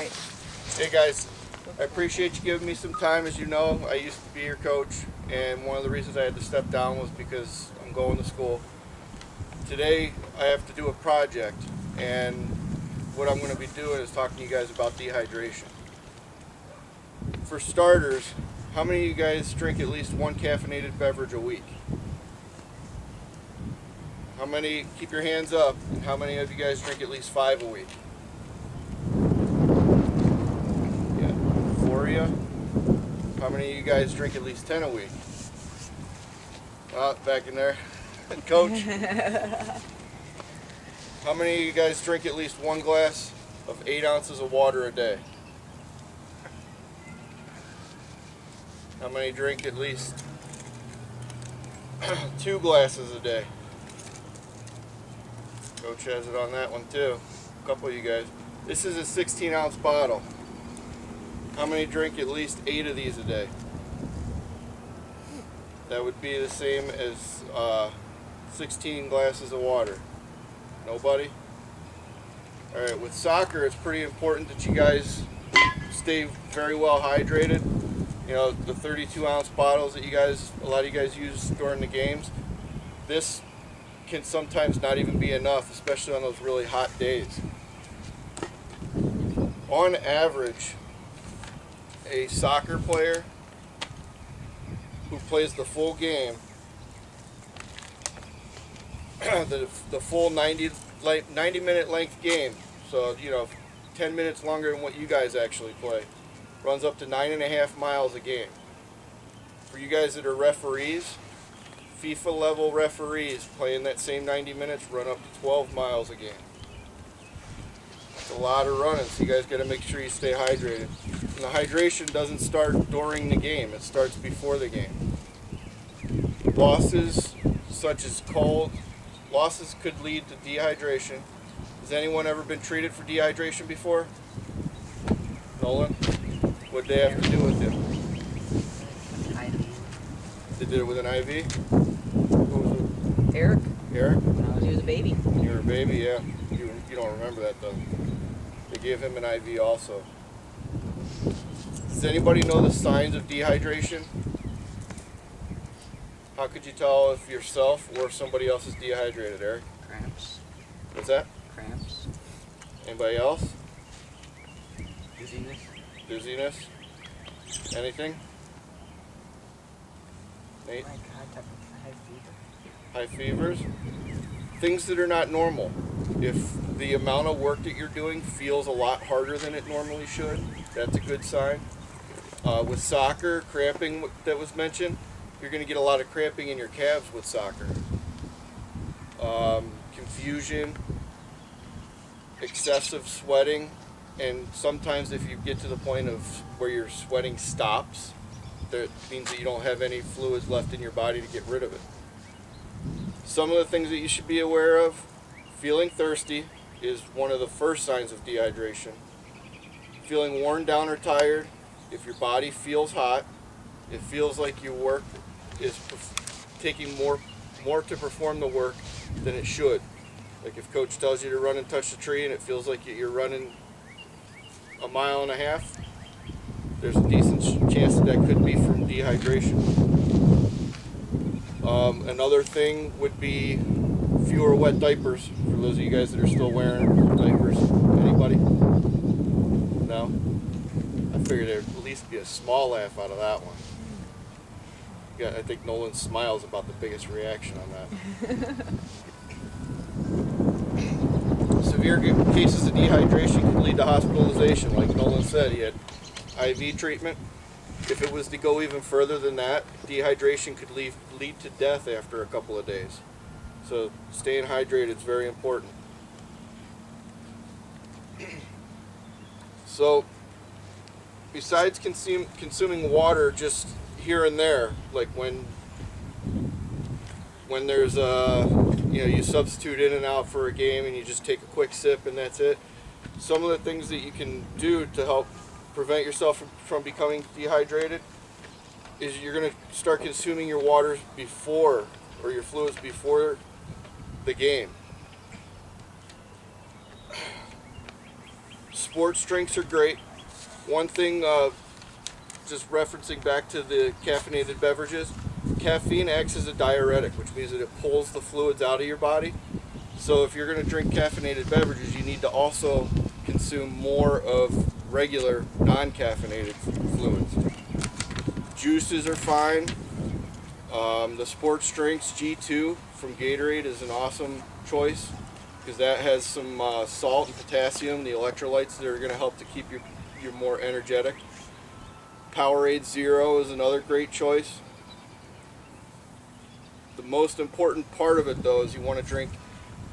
right. Hey guys, I appreciate you giving me some time. As you know, I used to be your coach, and one of the reasons I had to step down was because I'm going to school. Today, I have to do a project, and what I'm going to be doing is talking to you guys about dehydration. For starters, how many of you guys drink at least one caffeinated beverage a week? How many, keep your hands up, and how many of you guys drink at least 5 a week? Yeah, 4 of you? How many of you guys drink at least 10 a week? Back in there. Coach? How many of you guys drink at least 1 glass of 8 ounces of water a day? How many drink at least 2 glasses a day? Coach has it on that one too. A couple of you guys. This is a 16-ounce bottle. How many drink at least 8 of these a day? That would be the same as 16 glasses of water. Nobody? Alright, with soccer, it's pretty important that you guys stay very well hydrated. You know, the 32-ounce bottles that a lot of you guys use during the games, this can sometimes not even be enough, especially on those really hot days. On average, a soccer player who plays the full game, the full 90-minute length game, so 10 minutes longer than what you guys actually play, runs up to 9.5 miles a game. For you guys that are referees, FIFA level referees playing that same 90 minutes run up to 12 miles a game. It's a lot of running, so you guys got to make sure you stay hydrated. And the hydration doesn't start during the game, it starts before the game. Losses such as cold, losses could lead to dehydration. Has anyone ever been treated for dehydration before? Nolan? What'd they have to do with you? They did it with an IV? Who was it? Eric? Eric? When he was a baby. You were a baby, yeah. You don't remember that though. They gave him an IV also. Does anybody know the signs of dehydration? How could you tell if yourself or if somebody else is dehydrated, Eric? Cramps. What's that? Cramps. Anybody else? Dizziness. Dizziness? Anything? Nate? Oh my God, I have fever. High fevers? Things that are not normal. If the amount of work that you're doing feels a lot harder than it normally should, that's a good sign. With soccer, cramping that was mentioned, you're going to get a lot of cramping in your calves with soccer. Confusion, excessive sweating, and sometimes if you get to the point of where your sweating stops, that means that you don't have any fluids left in your body to get rid of it. Some of the things that you should be aware of: feeling thirsty is one of the first signs of dehydration. Feeling worn down or tired. If your body feels hot, it feels like your work is taking more to perform the work than it should. Like if coach tells you to run and touch the tree and it feels like you're running 1.5 miles, there's a decent chance that could be from dehydration. Another thing would be fewer wet diapers, for those of you guys that are still wearing diapers. Anybody? No? I figured there'd at least be a small laugh out of that one. Yeah, I think Nolan's smile is about the biggest reaction on that. Severe cases of dehydration can lead to hospitalization. Like Nolan said, he had IV treatment. If it was to go even further than that, dehydration could lead to death after a couple of days. So staying hydrated is very important. So besides consuming water just here and there, like when there's you substitute in and out for a game and you just take a quick sip and that's it, some of the things that you can do to help prevent yourself from becoming dehydrated is you're going to start consuming your waters before, or your fluids before the game. Sports drinks are great. One thing, just referencing back to the caffeinated beverages, caffeine acts as a diuretic, which means that it pulls the fluids out of your body. So if you're going to drink caffeinated beverages, you need to also consume more of regular non-caffeinated fluids. Juices are fine. The sports drinks, G2 from Gatorade is an awesome choice because that has some salt and potassium, the electrolytes that are going to help to keep you more energetic. Powerade Zero is another great choice. The most important part of it, though, is you want to drink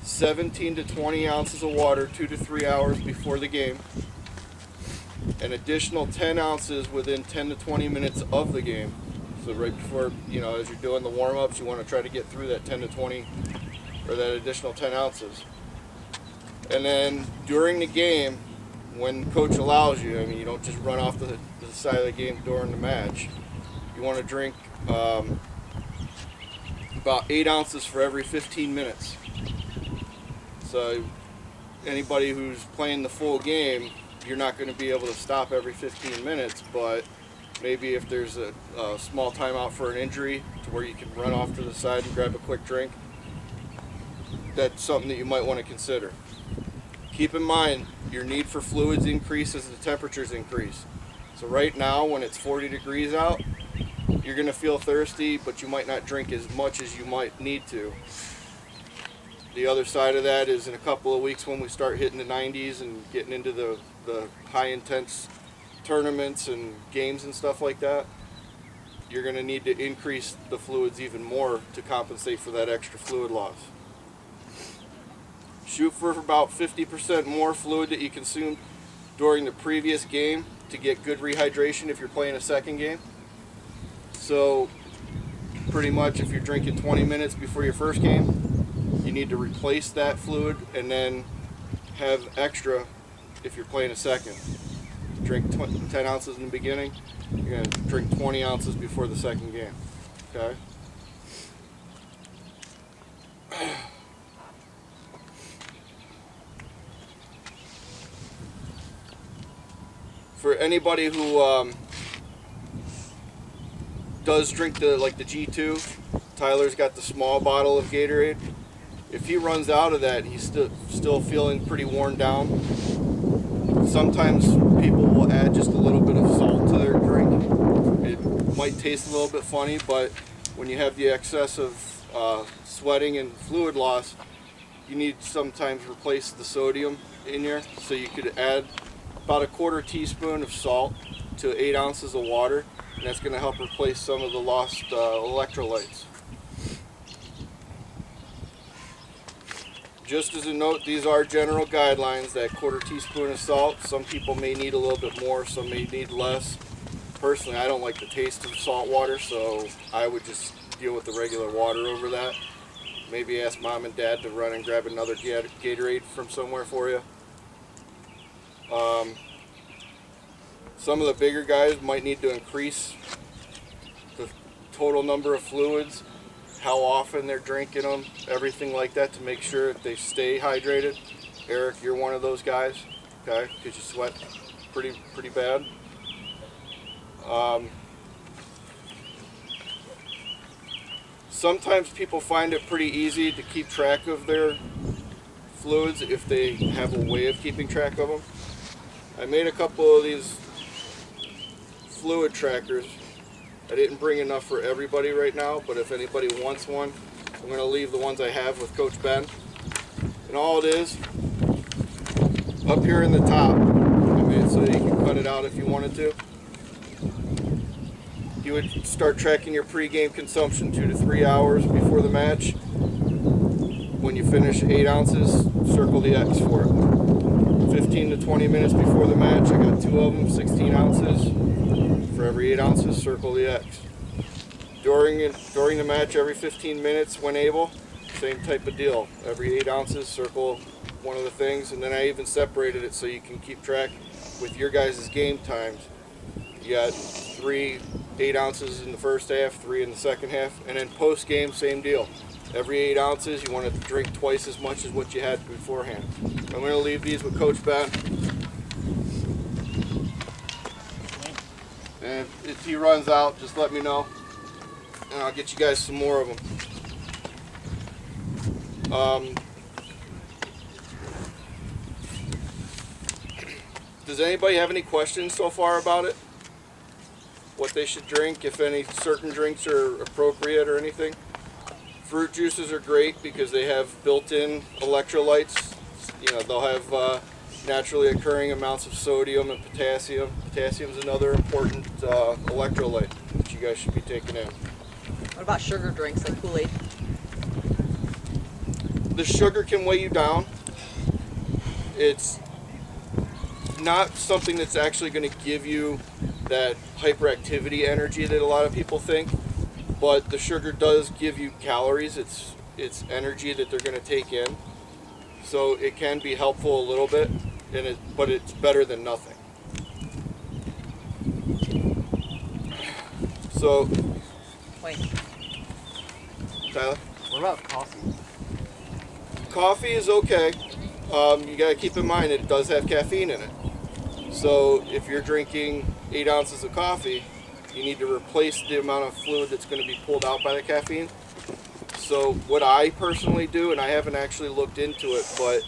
17 to 20 ounces of water 2 to 3 hours before the game. An additional 10 ounces within 10 to 20 minutes of the game. So right before, as you're doing the warm-ups, you want to try to get through that 10 to 20, or that additional 10 ounces. And then during the game, when coach allows you, you don't just run off the side of the game during the match. You want to drink about 8 ounces for every 15 minutes. So anybody who's playing the full game, you're not going to be able to stop every 15 minutes, but maybe if there's a small timeout for an injury to where you can run off to the side and grab a quick drink, that's something that you might want to consider. Keep in mind, your need for fluids increases as the temperatures increase. So right now, when it's 40 degrees out, you're going to feel thirsty, but you might not drink as much as you might need to. The other side of that is in a couple of weeks when we start hitting the 90s and getting into the high intense tournaments and games and stuff like that, you're going to need to increase the fluids even more to compensate for that extra fluid loss. Shoot for about 50% more fluid that you consumed during the previous game to get good rehydration if you're playing a second game. So pretty much if you're drinking 20 minutes before your first game, you need to replace that fluid and then have extra if you're playing a second. Drink 10 ounces in the beginning, you're going to drink 20 ounces before the second game. Okay? For anybody who does drink the G2, Tyler's got the small bottle of Gatorade. If he runs out of that, he's still feeling pretty worn down. Sometimes people will add just a little bit of salt to their drink. It might taste a little bit funny, but when you have the excess of sweating and fluid loss, you need to sometimes replace the sodium in here. So you could add about a 1/4 teaspoon of salt to 8 ounces of water, and that's going to help replace some of the lost electrolytes. Just as a note, these are general guidelines, that 1/4 teaspoon of salt. Some people may need a little bit more, some may need less. Personally, I don't like the taste of salt water, so I would just deal with the regular water over that. Maybe ask mom and dad to run and grab another Gatorade from somewhere for you. Some of the bigger guys might need to increase the total number of fluids, how often they're drinking them, everything like that to make sure that they stay hydrated. Eric, you're one of those guys, okay? Because you sweat pretty bad. Sometimes people find it pretty easy to keep track of their fluids if they have a way of keeping track of them. I made a couple of these fluid trackers. I didn't bring enough for everybody right now, but if anybody wants one, I'm going to leave the ones I have with Coach Ben. And all it is, up here in the top, I made it so that you can cut it out if you wanted to. You would start tracking your pregame consumption 2 to 3 hours before the match. When you finish 8 ounces, circle the X for it. 15 to 20 minutes before the match, I got 2 of them, 16 ounces. For every 8 ounces, circle the X. During the match, every 15 minutes when able, same type of deal. Every 8 ounces, circle one of the things, and then I even separated it so you can keep track with your guys' game times. You got 3 8 ounces in the first half, 3 in the second half, and then post-game, same deal. Every 8 ounces, you want to drink twice as much as what you had beforehand. I'm going to leave these with Coach Ben. And if he runs out, just let me know, and I'll get you guys some more of them. Does anybody have any questions so far about it? What they should drink, if any certain drinks are appropriate or anything? Fruit juices are great because they have built-in electrolytes. You know, they'll have naturally occurring amounts of sodium and potassium. Potassium is another important electrolyte that you guys should be taking in. What about sugar drinks like Kool-Aid? The sugar can weigh you down. It's not something that's actually going to give you that hyperactivity energy that a lot of people think, but the sugar does give you calories. It's energy that they're going to take in, so it can be helpful a little bit, but it's better than nothing. So, Wait. Tyler? What about coffee? Coffee is okay. You got to keep in mind it does have caffeine in it. So if you're drinking 8 ounces of coffee, you need to replace the amount of fluid that's going to be pulled out by the caffeine. So what I personally do, and I haven't actually looked into it, but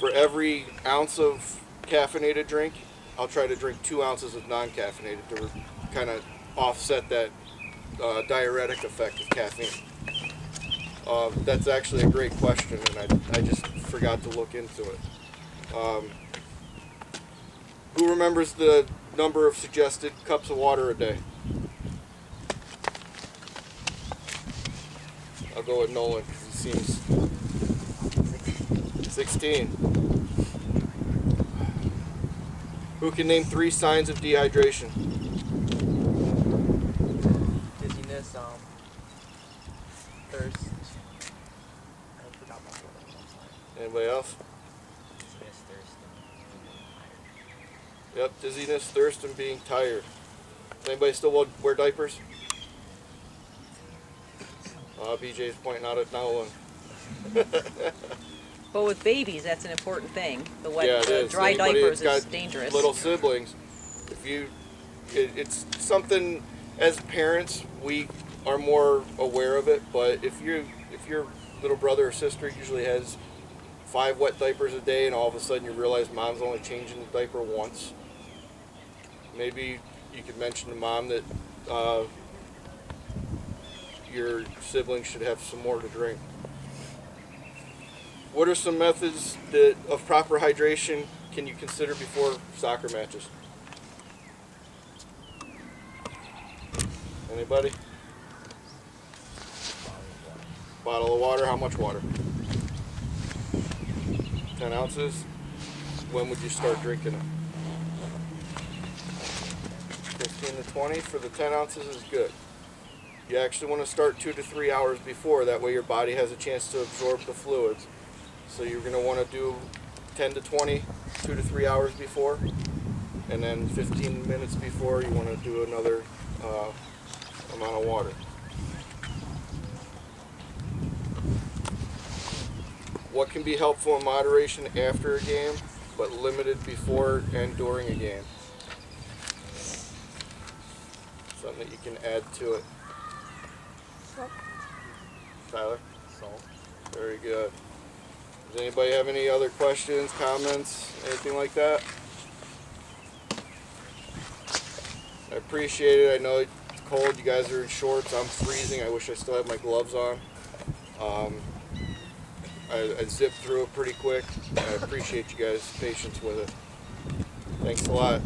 for every ounce of caffeinated drink, I'll try to drink 2 ounces of non-caffeinated to kind of offset that diuretic effect of caffeine. That's actually a great question, and I just forgot to look into it. Who remembers the number of suggested cups of water a day? I'll go with Nolan because he seems 16. Who can name 3 signs of dehydration? Dizziness, thirst. I forgot my word. Anybody else? Dizziness, thirst, Yep, dizziness, thirst, and being tired. Does anybody still wear diapers? BJ's pointing out at Nolan. But with babies, that's an important thing. The wet, Yeah, it the is. dry Anybody diapers that's is got dangerous. Little siblings, it's something as parents we are more aware of it. But if your little brother or sister usually has 5 wet diapers a day, and all of a sudden you realize mom's only changing the diaper once, maybe you could mention to mom that your siblings should have some more to drink. What are some methods of proper hydration can you consider before soccer matches? Anybody? Bottle of water. How much water? 10 ounces. When would you start drinking it? 15 to 20 for the 10 ounces is good. You actually want to start 2 to 3 hours before. That way your body has a chance to absorb the fluids. So you're going to want to do 10 to 20, 2 to 3 hours before. And then 15 minutes before you want to do another amount of water. What can be helpful in moderation after a game, but limited before and during a game? Something that you can add to it. Tyler? Salt. Very good. Does anybody have any other questions, comments, anything like that? I appreciate it. I know it's cold. You guys are in shorts. I'm freezing. I wish I still had my gloves on. I zipped through it pretty quick. I appreciate you guys' patience with it. Thanks a lot.